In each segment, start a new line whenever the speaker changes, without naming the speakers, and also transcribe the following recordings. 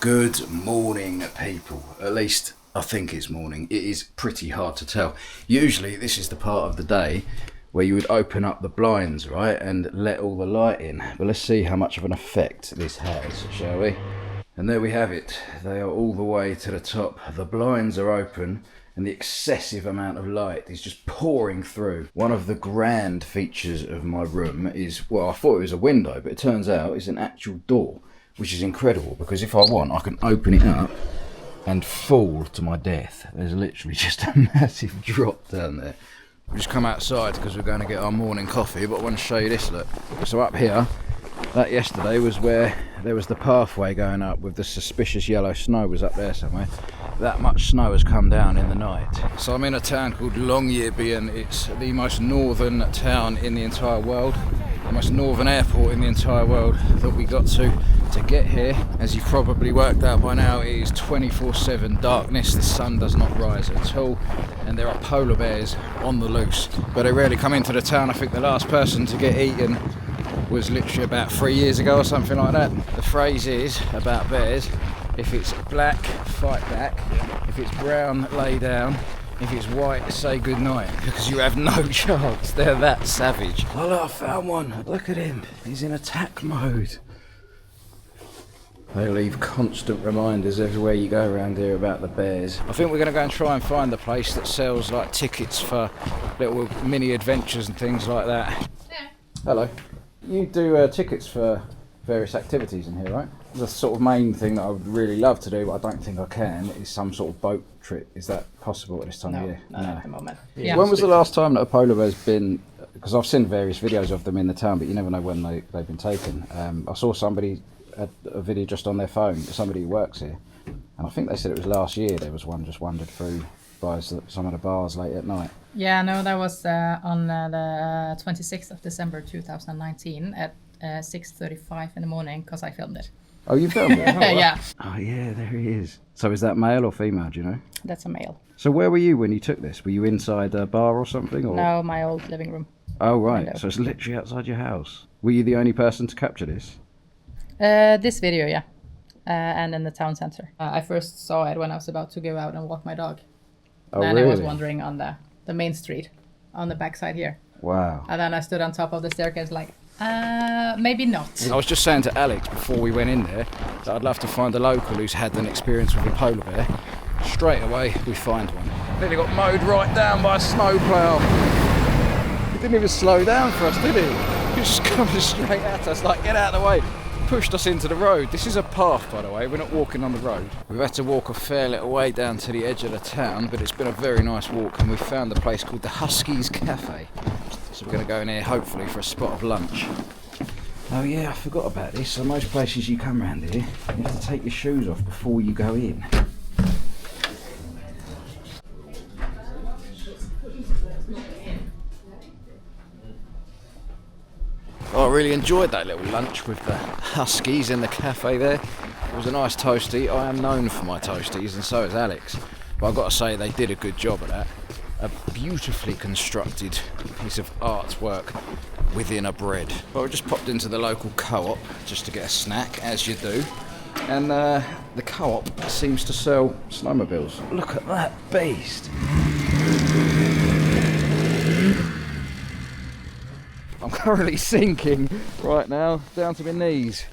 Good morning, people. At least I think it's morning. It is pretty hard to tell. Usually this is the part of the day where you would open up the blinds, right, and let all the light in. But let's see how much of an effect this has, shall we? And there we have it. They are all the way to the top. The blinds are open and the excessive amount of light is just pouring through. One of the grand features of my room is, well, I thought it was a window, but it turns out it's an actual door, which is incredible because if I want, I can open it up and fall to my death. There's literally just a massive drop down there. We've just come outside because we're going to get our morning coffee, but I want to show you this, look. So up here, that yesterday was where there was the pathway going up with the suspicious yellow snow was up there somewhere. That much snow has come down in the night. So I'm in a town called Longyearbyen. It's the most northern town in the entire world, the most northern airport in the entire world that we got to get here. As you've probably worked out by now, it is 24/7 darkness. The sun does not rise at all, and there are polar bears on the loose, but they rarely come into the town. I think the last person to get eaten was literally about 3 years ago or something like that. The phrase is about bears: if it's black, fight back; if it's brown, lay down; if it's white, say goodnight, because you have no chance. They're that savage. Oh look, I found one. Look at him. He's in attack mode. They leave constant reminders everywhere you go around here about the bears. I think we're going to go and try and find the place that sells like tickets for little mini adventures and things like that. Yeah. Hello. You do tickets for various activities in here, right? The sort of main thing that I would really love to do, but I don't think I can, is some sort of boat trip. Is that possible at this time of year?
No, at the moment.
Yeah. When was the last time that a polar bear's been? Because I've seen various videos of them in the town, but you never know when they've been taken. I saw somebody a video just on their phone, somebody who works here, and I think they said it was last year there was one just wandered through by some of the bars late at night.
Yeah, no, that was on the 26th of December 2019 at 6:35 in the morning, because I filmed it.
Oh, you filmed it? Oh,
yeah.
Oh yeah, there he is. So is that male or female, do you know?
That's a male.
So where were you when you took this? Were you inside a bar or something? Or?
No, my old living room.
Oh right, window. So it's literally outside your house. Were you the only person to capture this?
This video, yeah. And in the town center. I first saw it when I was about to go out and walk my dog.
Oh,
then
really?
I was wandering on the main street, on the backside here.
Wow.
And then I stood on top of the staircase like, maybe not.
I was just saying to Alex before we went in there that I'd love to find a local who's had an experience with a polar bear. Straight away, we find one. Nearly got mowed right down by a snowplow. He didn't even slow down for us, did he? He was just coming straight at us, like, get out of the way. Pushed us into the road. This is a path, by the way. We're not walking on the road. We've had to walk a fair little way down to the edge of the town, but it's been a very nice walk, and we found a place called the Huskies Cafe. So we're going to go in here, hopefully, for a spot of lunch. Oh yeah, I forgot about this. So most places you come around here, you have to take your shoes off before you go in. Oh, I really enjoyed that little lunch with the Huskies in the cafe there. It was a nice toastie. I am known for my toasties, and so is Alex. But I've got to say, they did a good job of that. A beautifully constructed piece of artwork within a bread. Well, we just popped into the local co-op just to get a snack, as you do. And the co-op seems to sell snowmobiles. Look at that beast. I'm currently sinking right now, down to my knees.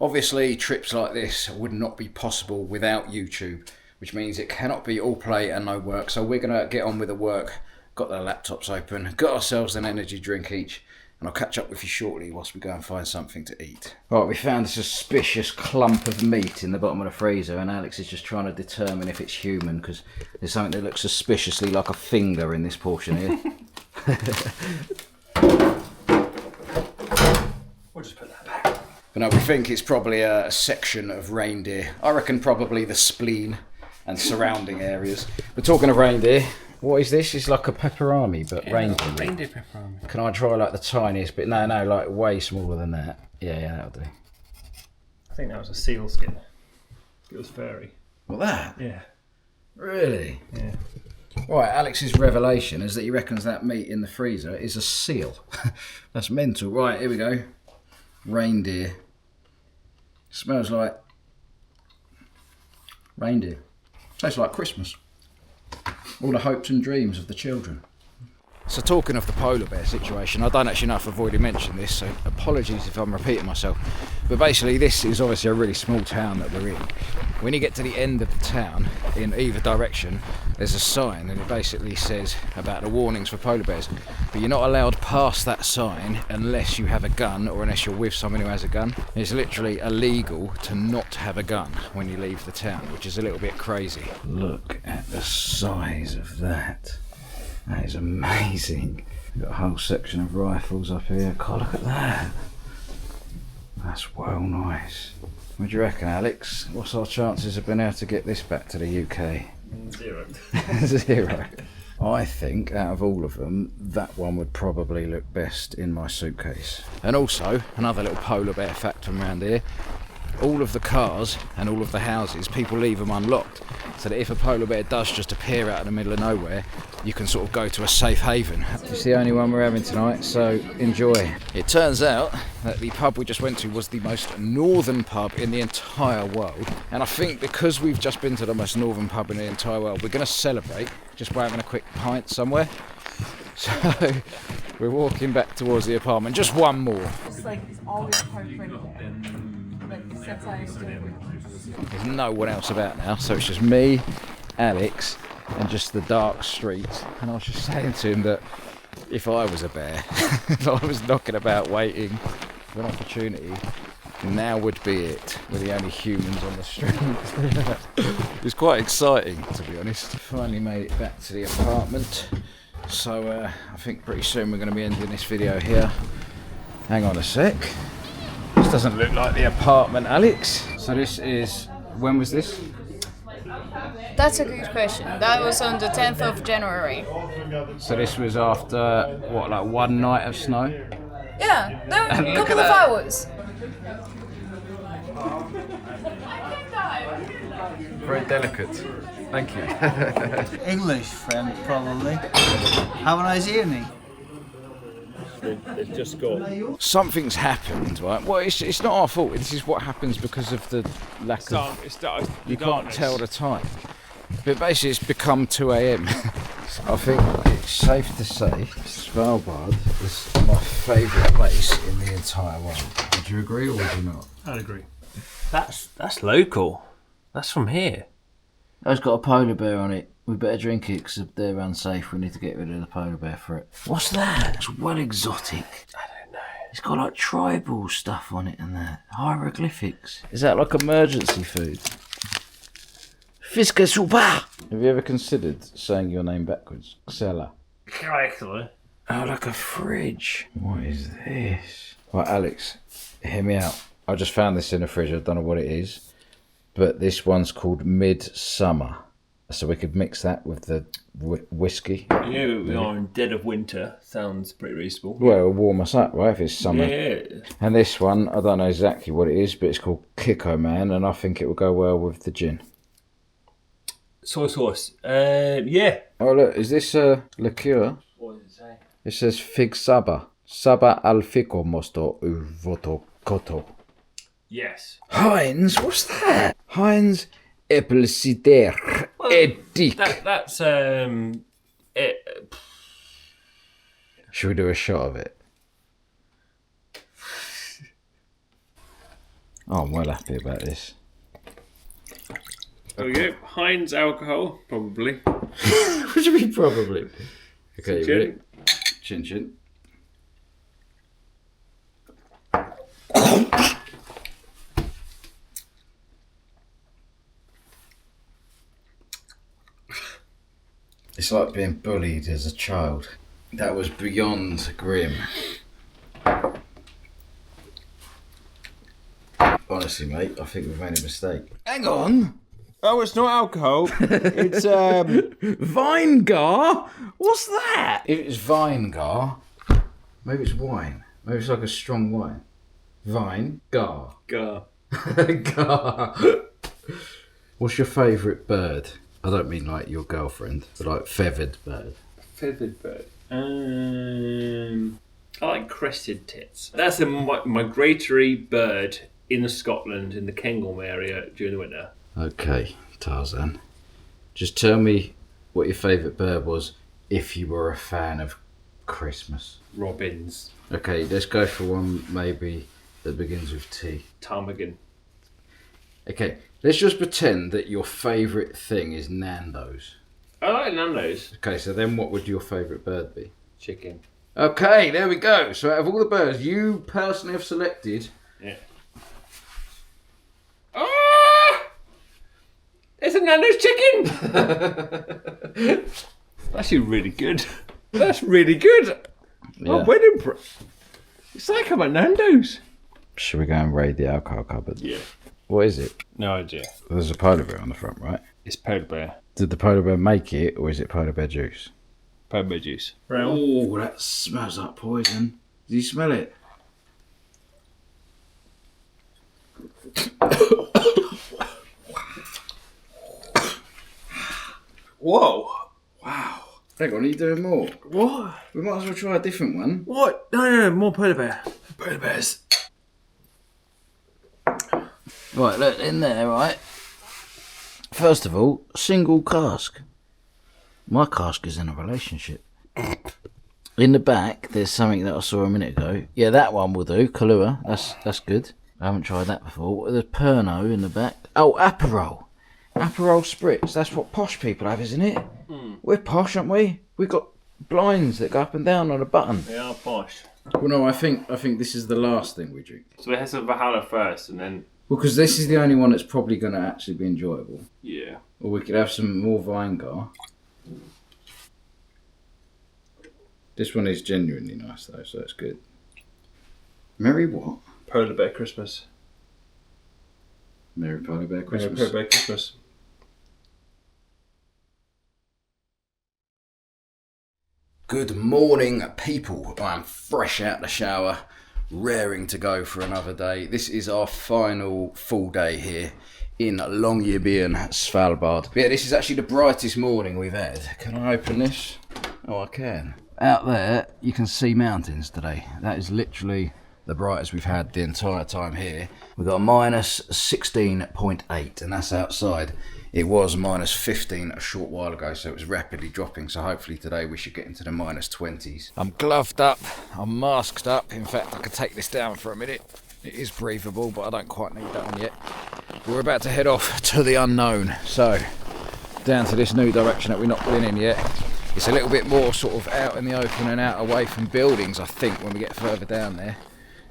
Obviously, trips like this would not be possible without YouTube, which means it cannot be all play and no work. So we're going to get on with the work. Got the laptops open, got ourselves an energy drink each, and I'll catch up with you shortly whilst we go and find something to eat. Right, we found a suspicious clump of meat in the bottom of the freezer, and Alex is just trying to determine if it's human, because there's something that looks suspiciously like a finger in this portion here.
We'll just put that back.
But no, we think it's probably a section of reindeer. I reckon probably the spleen and surrounding areas. But talking of reindeer, what is this? It's like a pepperami, but
Yeah,
reindeer.
like reindeer pepperoni.
Can I try like the tiniest bit? No, like way smaller than that. Yeah, that'll do.
I think that was a seal skin. It was furry.
What, that?
Yeah.
Really?
Yeah.
Right, Alex's revelation is that he reckons that meat in the freezer is a seal. That's mental. Right, here we go. Reindeer. Smells like Reindeer. Tastes like Christmas. All the hopes and dreams of the children. So talking of the polar bear situation, I don't actually know if I've already mentioned this, so apologies if I'm repeating myself. But basically this is obviously a really small town that we're in. When you get to the end of the town, in either direction, there's a sign and it basically says about the warnings for polar bears. But you're not allowed past that sign unless you have a gun or unless you're with someone who has a gun. It's literally illegal to not have a gun when you leave the town, which is a little bit crazy. Look at the size of that. That is amazing. We've got a whole section of rifles up here. God, look at that. That's well nice. What do you reckon, Alex? What's our chances of being able to get this back to the UK?
0.
0. I think out of all of them, that one would probably look best in my suitcase. And also, another little polar bear fact from around here, all of the cars and all of the houses, people leave them unlocked, so that if a polar bear does just appear out in the middle of nowhere, you can sort of go to a safe haven. It's the only one we're having tonight, so enjoy. It turns out that the pub we just went to was the most northern pub in the entire world, and I think because we've just been to the most northern pub in the entire world, we're going to celebrate just by having a quick pint somewhere. So we're walking back towards the apartment, just one more.
It's like it's always perfect there. Like since I
There's no one else about now, so it's just me, Alex, and just the dark streets. And I was just saying to him that if I was a bear, if I was knocking about waiting for an opportunity, now would be it. We're the only humans on the street. It was quite exciting, to be honest. Finally made it back to the apartment. So I think pretty soon we're going to be ending this video here. Hang on a sec. This doesn't look like the apartment, Alex. So this is, when was this?
That's a good question. That was on the 10th of January.
So this was after, what, like one night of snow?
Yeah, there were a
Look
couple
at
of
that.
hours.
Very delicate. Thank you.
English friend, probably. Have a nice evening.
It's just got.
Something's happened, right? Well, it's not our fault. This is what happens because of the lack of... You can't tell the time. But basically it's become 2 a.m. I think it's safe to say Svalbard is my favourite place in the entire world. Would you agree or would you not?
I'd agree. That's local. That's from here.
It's got a polar bear on it. We better drink it because if they're unsafe, we need to get rid of the polar bear for it. What's that? It's well exotic.
I don't know.
It's got like tribal stuff on it and that. Hieroglyphics. Is that like emergency food? Fiske soupa! Have you ever considered saying your name backwards? Xella.
Actually.
Oh, like a fridge. What is this? Right, Alex, hear me out. I just found this in the fridge. I don't know what it is. But this one's called Midsummer. So we could mix that with the whiskey.
Yeah, we are in dead of winter. Sounds pretty reasonable.
Well, it'll warm us up, right, if it's summer.
Yeah.
And this one, I don't know exactly what it is, but it's called Kiko Man, and I think it will go well with the gin.
Soy sauce. Yeah.
Oh, look, is this a liqueur?
What does it say?
It says Fig Saba. Saba al fico mosto u voto koto.
Yes.
Heinz? What's that? Heinz Epelcider Edik.
That's it.
Should we do a shot of it? Oh, I'm well happy about this.
There we go. Heinz alcohol, probably.
What do you mean, probably? Okay,
Chin.
ready? Chin chin. It's like being bullied as a child. That was beyond grim. Honestly, mate, I think we've made a mistake. Hang on!
Oh, it's not alcohol. It's
Vinegar? What's that? If it's Vinegar, maybe it's wine. Maybe it's like a strong wine. Vinegar.
Gar.
Gar. What's your favourite bird? I don't mean like your girlfriend, but like feathered bird.
Feathered bird. I like crested tits. That's a migratory bird in Scotland, in the Cairngorm area during the winter.
Okay, Tarzan. Just tell me what your favourite bird was if you were a fan of Christmas.
Robins.
Okay, let's go for one maybe that begins with T.
Ptarmigan.
Okay, let's just pretend that your favourite thing is Nando's.
I like Nando's.
Okay, so then what would your favourite bird be?
Chicken.
Okay, there we go. So out of all the birds you personally have selected...
Yeah. Ah! It's a Nando's chicken! That's actually really good. That's really good.
Yeah.
I'm winning. It's like I'm at Nando's.
Should we go and raid the alcohol cupboard?
Yeah.
What is it?
No idea.
There's a polar bear on the front, right?
It's polar bear.
Did the polar bear make it, or is it polar bear juice?
Polar bear juice.
Oh, that smells like poison. Do you smell it?
Whoa.
Wow. Hang on, are you doing more?
What?
We might as well try a different one.
What? No, more polar bear. Polar bears.
Right, look, in there, right? First of all, single cask. My cask is in a relationship. In the back, there's something that I saw a minute ago. Yeah, that one will do. Kahlua, that's good. I haven't tried that before. There's Pernod in the back. Oh, Aperol. Aperol Spritz. That's what posh people have, isn't it? We're posh, aren't we? We've got blinds that go up and down on a button.
They are posh.
Well, no, I think this is the last thing we drink.
So it has a Valhalla first and then...
Well, because this is the only one that's probably going to actually be enjoyable.
Yeah.
Or we could have some more Weingart. This one is genuinely nice though, so it's good. Merry what?
Polar bear Christmas.
Merry Polar Bear Christmas.
Polar bear Christmas.
Good morning, people. I'm fresh out the shower, raring to go for another day. This is our final full day here in Longyearbyen, Svalbard. But yeah, this is actually the brightest morning we've had. Can I open this? Oh, I can. Out there, you can see mountains today. That is literally the brightest we've had the entire time here. We've got a minus 16.8, and that's outside. It was minus 15 a short while ago, so it was rapidly dropping. So hopefully today we should get into the minus 20s. I'm gloved up, I'm masked up. In fact, I could take this down for a minute. It is breathable, but I don't quite need that one yet. We're about to head off to the unknown. So, down to this new direction that we've not been in yet. It's a little bit more sort of out in the open and out away from buildings, I think, when we get further down there.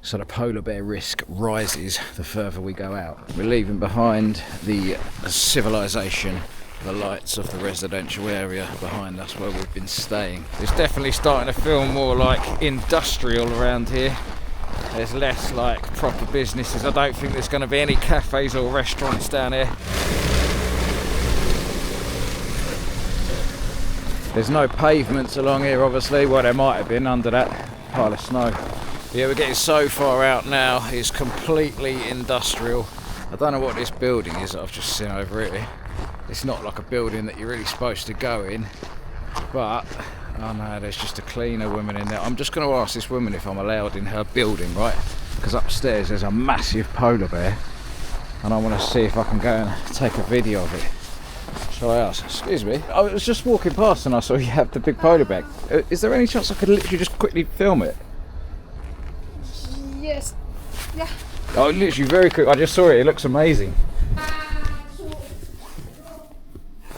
So the polar bear risk rises the further we go out. We're leaving behind the civilization, the lights of the residential area behind us where we've been staying. It's definitely starting to feel more like industrial around here. There's less like proper businesses. I don't think there's going to be any cafes or restaurants down here. There's no pavements along here, obviously. Well, there might have been under that pile of snow. Yeah, we're getting so far out now, it's completely industrial. I don't know what this building is that I've just seen over here. It's not like a building that you're really supposed to go in, but, oh no, there's just a cleaner woman in there. I'm just going to ask this woman if I'm allowed in her building, right? Because upstairs there's a massive polar bear, and I want to see if I can go and take a video of it. Shall I ask? Excuse me, I was just walking past and I saw you have the big polar bear. Is there any chance I could literally just quickly film it?
Yes. Yeah.
Oh, literally very quick. I just saw it. It looks amazing.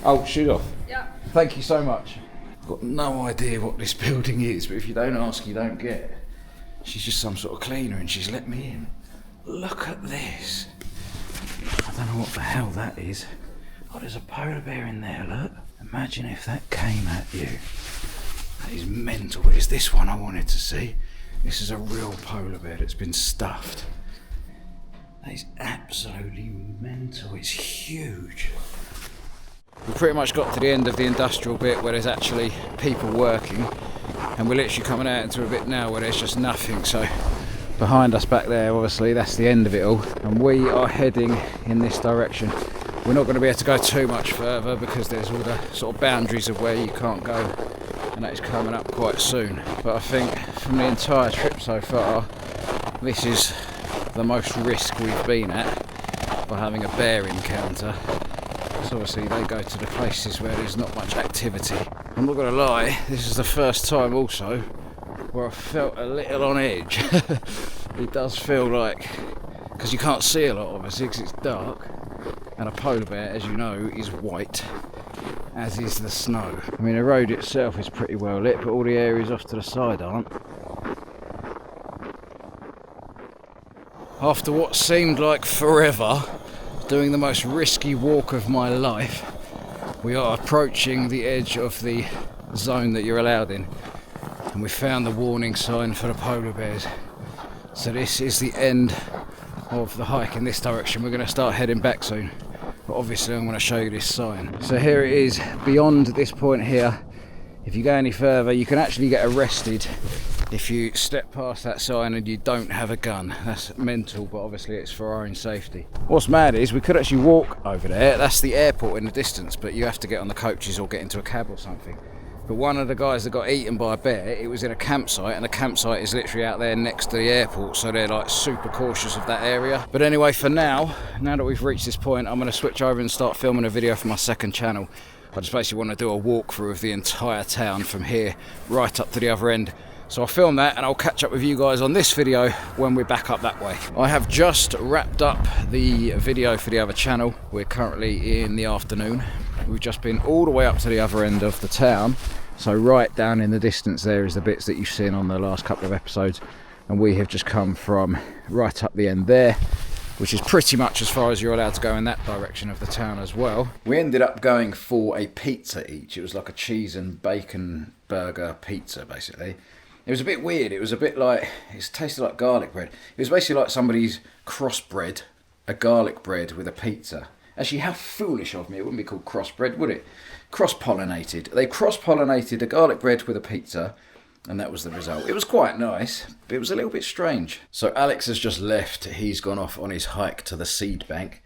Oh, shoot off.
Yeah.
Thank you so much. I've got no idea what this building is, but if you don't ask, you don't get. She's just some sort of cleaner and she's let me in. Look at this. I don't know what the hell that is. Oh, there's a polar bear in there, look. Imagine if that came at you. That is mental. It's this one I wanted to see. This is a real polar bear that's been stuffed. That is absolutely mental. It's huge. We've pretty much got to the end of the industrial bit where there's actually people working, and we're literally coming out into a bit now where there's just nothing. So behind us back there, obviously, that's the end of it all, and we are heading in this direction. We're not going to be able to go too much further because there's all the sort of boundaries of where you can't go, and that is coming up quite soon. But I think from the entire trip so far, this is the most risk we've been at by having a bear encounter. So obviously they go to the places where there's not much activity. I'm not going to lie, this is the first time also where I felt a little on edge. It does feel like, because you can't see a lot obviously because it's dark, and a polar bear, as you know, is white, as is the snow. I mean, the road itself is pretty well lit, but all the areas off to the side aren't. After what seemed like forever, doing the most risky walk of my life, we are approaching the edge of the zone that you're allowed in, and we found the warning sign for the polar bears. So this is the end of the hike in this direction. We're going to start heading back soon, but obviously I'm going to show you this sign. So here it is, beyond this point here. If you go any further, you can actually get arrested if you step past that sign and you don't have a gun. That's mental, but obviously it's for our own safety. What's mad is we could actually walk over there. That's the airport in the distance, but you have to get on the coaches or get into a cab or something. But one of the guys that got eaten by a bear, it was in a campsite, and the campsite is literally out there next to the airport, so they're like super cautious of that area. But anyway, for now that we've reached this point, I'm going to switch over and start filming a video for my second channel. I just basically want to do a walkthrough of the entire town from here right up to the other end. So I'll film that and I'll catch up with you guys on this video when we're back up that way. I have just wrapped up the video for the other channel. We're currently in the afternoon. We've just been all the way up to the other end of the town. So right down in the distance there is the bits that you've seen on the last couple of episodes. And we have just come from right up the end there, which is pretty much as far as you're allowed to go in that direction of the town as well. We ended up going for a pizza each. It was like a cheese and bacon burger pizza, basically. It was a bit weird. It was a bit like, it tasted like garlic bread. It was basically like somebody's crossbred a garlic bread with a pizza. Actually, how foolish of me. It wouldn't be called crossbred, would it? Cross-pollinated. They cross-pollinated a garlic bread with a pizza, and that was the result. It was quite nice, but it was a little bit strange. So Alex has just left. He's gone off on his hike to the seed bank.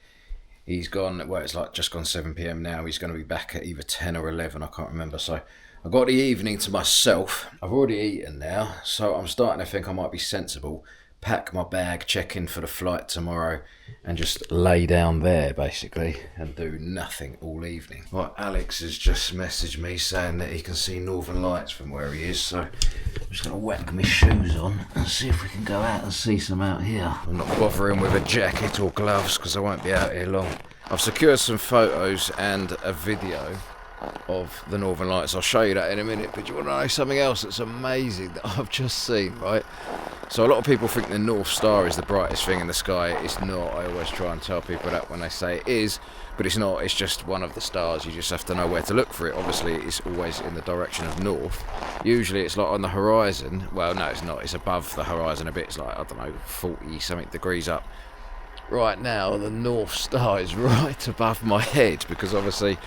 He's gone, well, it's like just gone 7 p.m. now. He's going to be back at either 10 or 11, I can't remember. So I've got the evening to myself. I've already eaten now, so I'm starting to think I might be sensible. Pack my bag, check in for the flight tomorrow, and just lay down there, basically, and do nothing all evening. Right, Alex has just messaged me saying that he can see Northern Lights from where he is, so I'm just going to whack my shoes on and see if we can go out and see some out here. I'm not bothering with a jacket or gloves because I won't be out here long. I've secured some photos and a video of the Northern Lights. I'll show you that in a minute, but do you want to know something else that's amazing that I've just seen, right? So a lot of people think the North Star is the brightest thing in the sky. It's not. I always try and tell people that when they say it is, but it's not. It's just one of the stars. You just have to know where to look for it. Obviously, it's always in the direction of north. Usually it's like on the horizon. Well, no, it's not. It's above the horizon a bit. It's like, I don't know, 40-something degrees up. Right now, the North Star is right above my head because obviously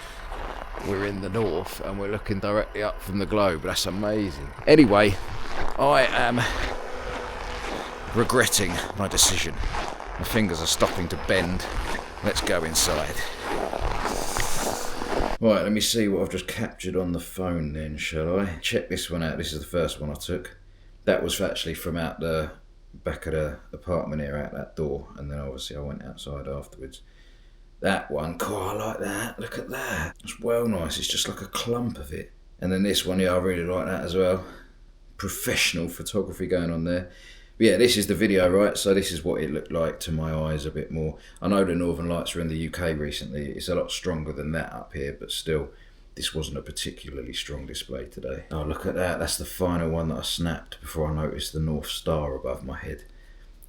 we're in the north and we're looking directly up from the globe. That's amazing. Anyway, I am regretting my decision. My fingers are stopping to bend. Let's go inside. Right, let me see what I've just captured on the phone then, shall I? Check this one out. This is the first one I took. That was actually from out the back of the apartment here, out that door, and then obviously I went outside afterwards. That one, cool, I like that. Look at that. It's well nice. It's just like a clump of it. And then this one, yeah, I really like that as well. Professional photography going on there. But yeah, this is the video, right? So this is what it looked like to my eyes a bit more. I know the Northern Lights were in the UK recently. It's a lot stronger than that up here, but still, this wasn't a particularly strong display today. Oh, look at that. That's the final one that I snapped before I noticed the North Star above my head.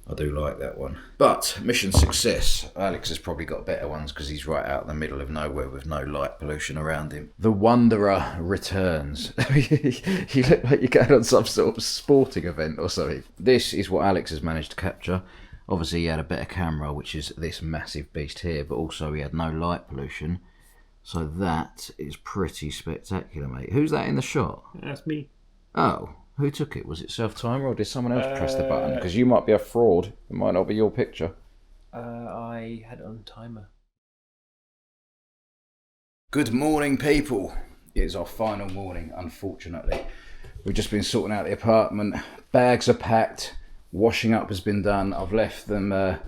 I do like that one. But mission success. Alex has probably got better ones because he's right out in the middle of nowhere with no light pollution around him. The Wanderer returns. You look like you're going on some sort of sporting event or something. This is what Alex has managed to capture. Obviously he had a better camera, which is this massive beast here, but also he had no light pollution. So that is pretty spectacular, mate. Who's that in the shot?
That's me.
Oh. Who took it? Was it self-timer or did someone else press the button? Because you might be a fraud. It might not be your picture.
I had it on timer.
Good morning, people. It is our final morning, unfortunately. We've just been sorting out the apartment. Bags are packed. Washing up has been done. I've left them a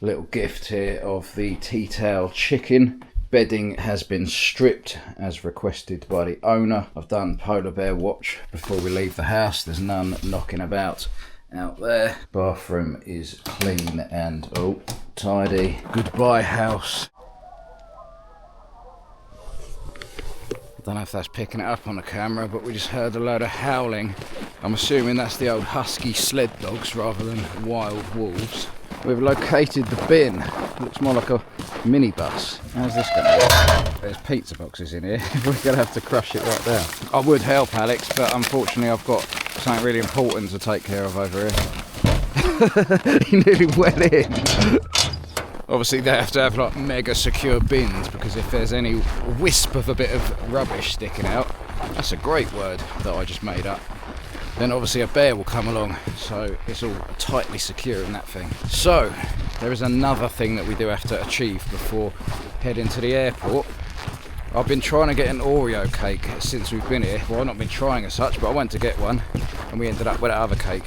little gift here of the tea towel chicken. Bedding has been stripped as requested by the owner. I've done polar bear watch before we leave the house. There's none knocking about out there. Bathroom is clean and tidy. Goodbye house. I don't know if that's picking it up on the camera, but we just heard a load of howling. I'm assuming that's the old husky sled dogs rather than wild wolves. We've located the bin. Looks more like a minibus. How's this going to work? There's pizza boxes in here. We're going to have to crush it right down. I would help Alex, but unfortunately I've got something really important to take care of over here. He nearly went in. Obviously they have to have like mega secure bins, because if there's any wisp of a bit of rubbish sticking out, that's a great word that I just made up, then obviously a bear will come along, so it's all tightly secure in that thing. So there is another thing that we do have to achieve before heading to the airport. I've been trying to get an Oreo cake since we've been here. Well, I've not been trying as such, but I went to get one and we ended up with that other cake.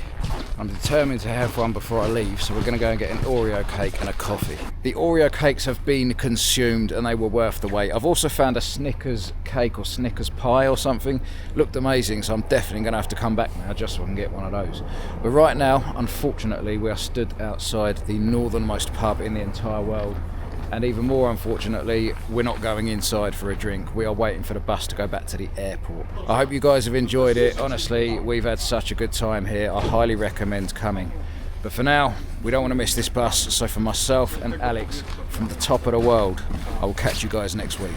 I'm determined to have one before I leave, so we're going to go and get an Oreo cake and a coffee. The Oreo cakes have been consumed and they were worth the wait. I've also found a Snickers cake or Snickers pie or something. Looked amazing, so I'm definitely going to have to come back now just so I can get one of those. But right now, unfortunately, we are stood outside the northernmost pub in the entire world. And even more unfortunately, we're not going inside for a drink. We are waiting for the bus to go back to the airport. I hope you guys have enjoyed it. Honestly, we've had such a good time here. I highly recommend coming. But for now, we don't want to miss this bus. So for myself and Alex from the top of the world, I will catch you guys next week.